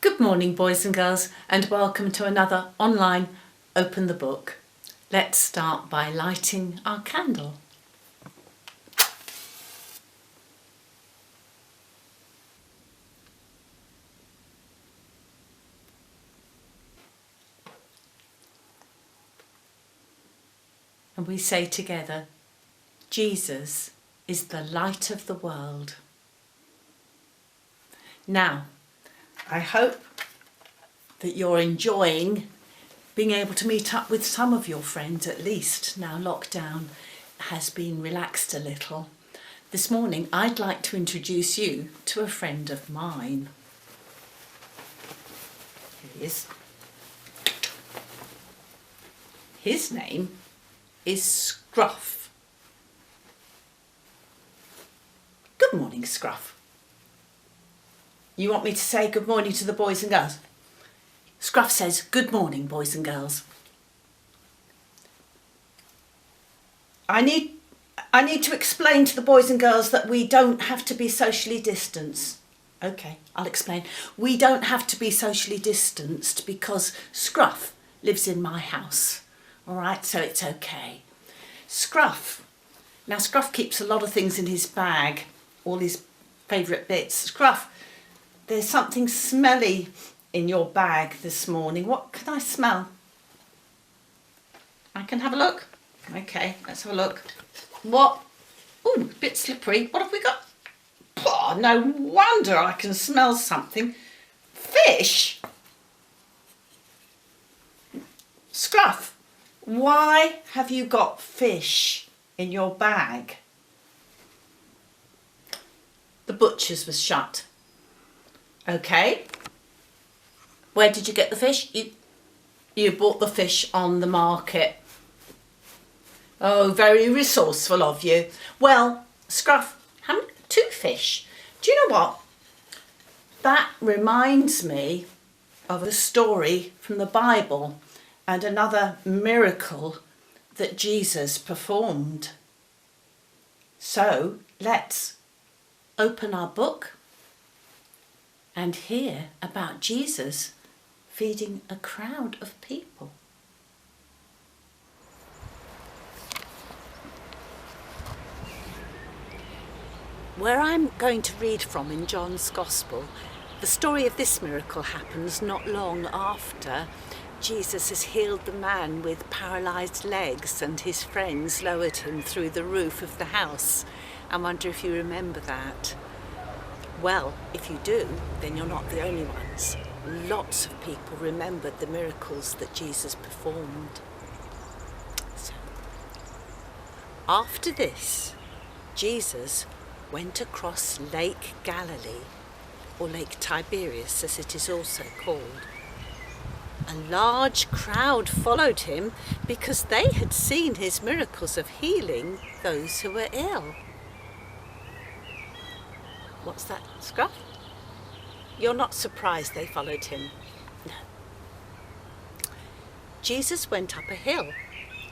Good morning, boys and girls, and welcome to another online Open the Book. Let's start by lighting our candle. And we say together, Jesus is the light of the world. Now, I hope that you're enjoying being able to meet up with some of your friends at least. Now lockdown has been relaxed a little. This morning I'd like to introduce you to a friend of mine. Here he is. His name is Scruff. Good morning, Scruff. You want me to say good morning to the boys and girls? Scruff says, good morning, boys and girls. I need to explain to the boys and girls that we don't have to be socially distanced. Okay, I'll explain. We don't have to be socially distanced because Scruff lives in my house. All right, so it's okay. Scruff. Now, Scruff keeps a lot of things in his bag, all his favourite bits. Scruff, there's something smelly in your bag this morning. What can I smell? I can have a look? Okay, let's have a look. What? Ooh, a bit slippery. What have we got? Oh, no wonder I can smell something. Fish? Scruff, why have you got fish in your bag? The butcher's was shut. Okay. Where did you get the fish? You bought the fish on the market. Oh, very resourceful of you. Well, Scruff, two fish. Do you know what? That reminds me of a story from the Bible and another miracle that Jesus performed. So let's open our book and hear about Jesus feeding a crowd of people. Where I'm going to read from in John's Gospel, the story of this miracle happens not long after Jesus has healed the man with paralysed legs and his friends lowered him through the roof of the house. I wonder if you remember that. Well, if you do, then you're not the only ones. Lots of people remembered the miracles that Jesus performed. So, after this, Jesus went across Lake Galilee, or Lake Tiberias as it is also called. A large crowd followed him because they had seen his miracles of healing those who were ill. What's that, Scruff? You're not surprised they followed him? No. Jesus went up a hill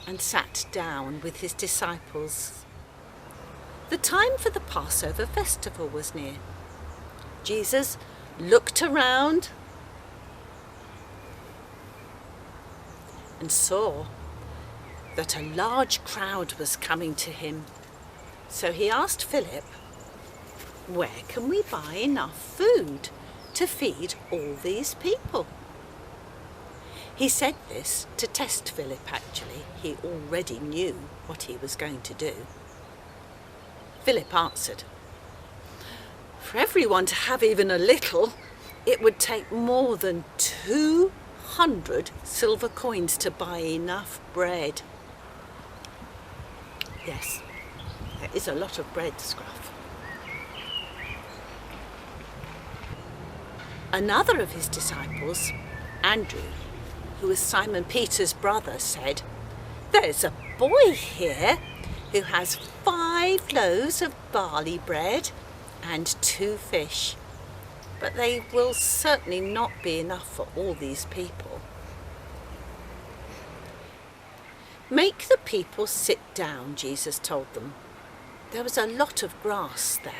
and sat down with his disciples. The time for the Passover festival was near. Jesus looked around and saw that a large crowd was coming to him. So he asked Philip, where can we buy enough food to feed all these people? He said this to test Philip, actually. He already knew what he was going to do. Philip answered, for everyone to have even a little, it would take more than 200 silver coins to buy enough bread. Yes, there is a lot of bread, Scruff. Another of his disciples, Andrew, who was Simon Peter's brother, said, there's a boy here who has 5 loaves of barley bread and 2 fish, but they will certainly not be enough for all these people. Make the people sit down, Jesus told them. There was a lot of grass there.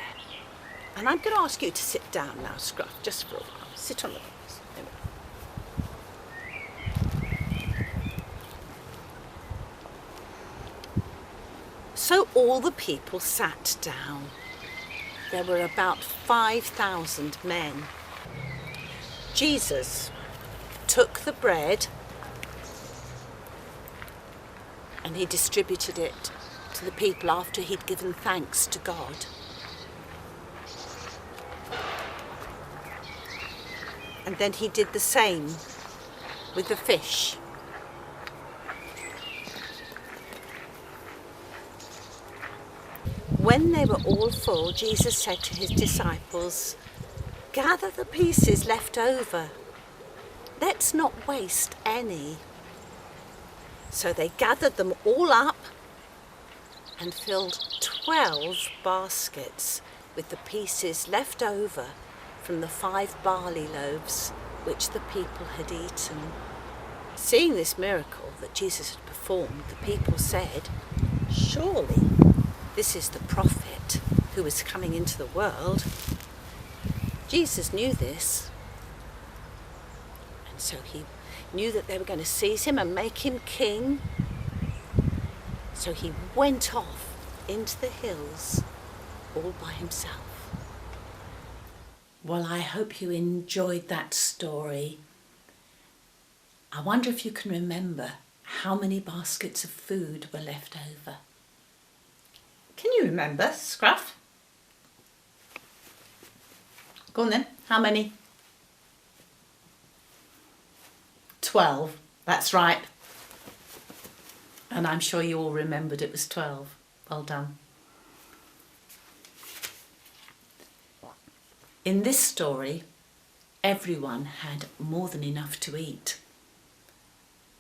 And I'm going to ask you to sit down now, Scruff, just for a while. Sit on the grass. So all the people sat down. There were about 5,000 men. Jesus took the bread and he distributed it to the people after he'd given thanks to God. And then he did the same with the fish. When they were all full, Jesus said to his disciples, "Gather the pieces left over. Let's not waste any." So they gathered them all up and filled 12 baskets with the pieces left over from the 5 barley loaves which the people had eaten. Seeing this miracle that Jesus had performed, the people said, "Surely this is the prophet who is coming into the world." Jesus knew this, and so he knew that they were going to seize him and make him king. So he went off into the hills all by himself. Well, I hope you enjoyed that story. I wonder if you can remember how many baskets of food were left over. Can you remember, Scruff? Go on then, how many? 12, that's right. And I'm sure you all remembered it was 12. Well done. In this story, everyone had more than enough to eat.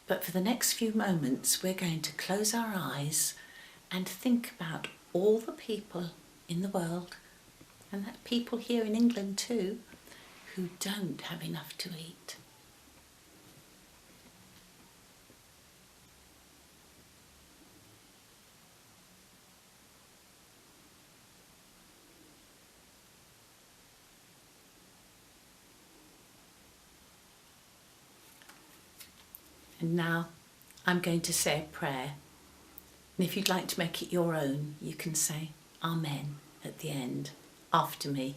But for the next few moments, we're going to close our eyes and think about all the people in the world, and that people here in England too, who don't have enough to eat. And now I'm going to say a prayer. And if you'd like to make it your own, you can say Amen at the end, after me.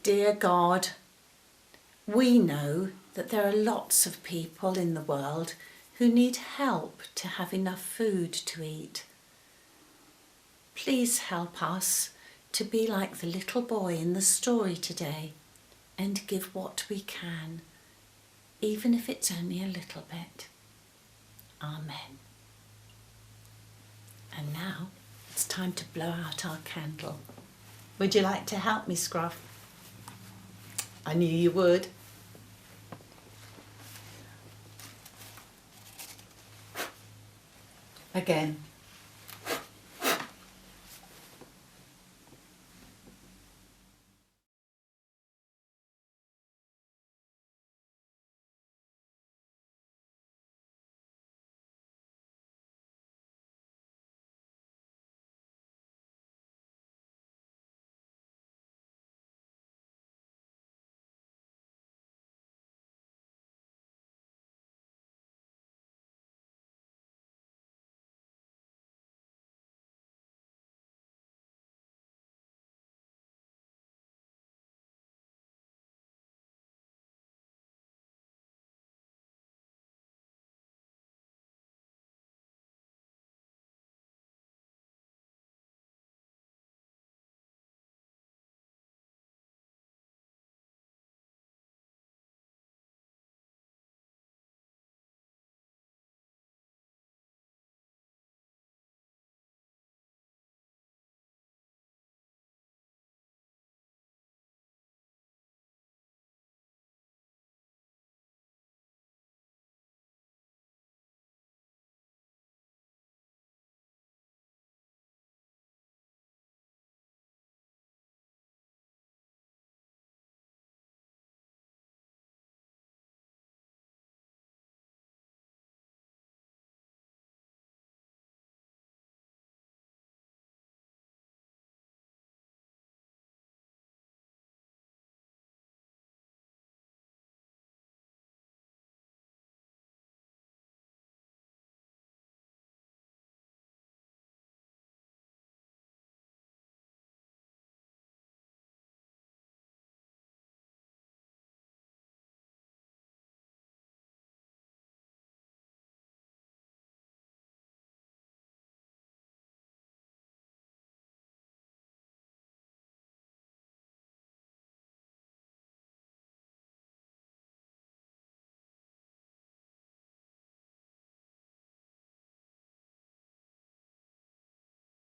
Dear God, we know that there are lots of people in the world who need help to have enough food to eat. Please help us to be like the little boy in the story today and give what we can, even if it's only a little bit. Amen. And now it's time to blow out our candle. Would you like to help me, Scruff? I knew you would. Again.